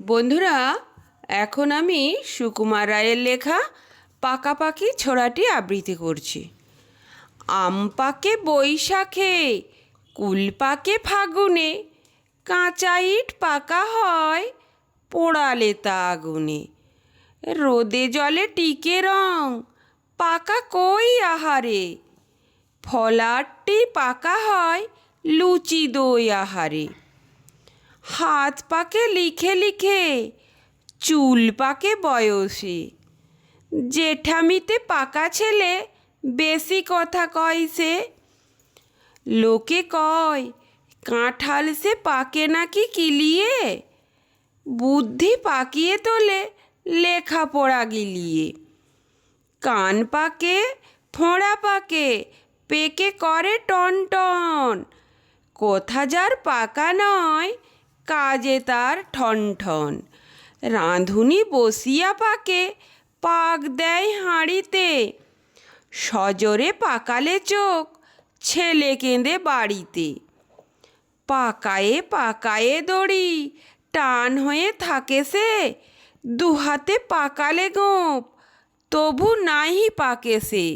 বন্ধুরা, এখন আমি সুকুমার রায়ের লেখা পাকাপাকি ছড়াটি আবৃত্তি করছি। আম পাকে বৈশাখে, কুল পাকে ফাগুনে, কাঁচা ইট পাকা হয় পোড়ালে তা আগুনে। রোদে জলে টিকে রং, পাকা কই আহারে, ফলাটি পাকা হয় লুচি দই আহারে। হাত পাকে লিখে লিখে, চুল পাকে বয়সে, জেঠামিতে পাকা ছেলে বেশি কথা কয় সে। লোকে কয় কাঁঠাল সে পাকে নাকি কিলিয়ে, বুদ্ধি পাকিয়ে তোলে লেখাপড়া গিলিয়ে। কান পাকে, ফোঁড়া পাকে, পেকে করে টন টন, কথা যার পাকা নয় কাজে তার ঠন ঠন। রাঁধুনি বসিয়া পাকে, পাক দেয় হাঁড়িতে, সজোরে পাকালে চোখ ছেলে কেঁদে বাড়িতে। পাকায়ে পাকায়ে দড়ি টান হয়ে থাকে সে, দুহাতে পাকালে গোঁপ তবু নাহি পাকে সে।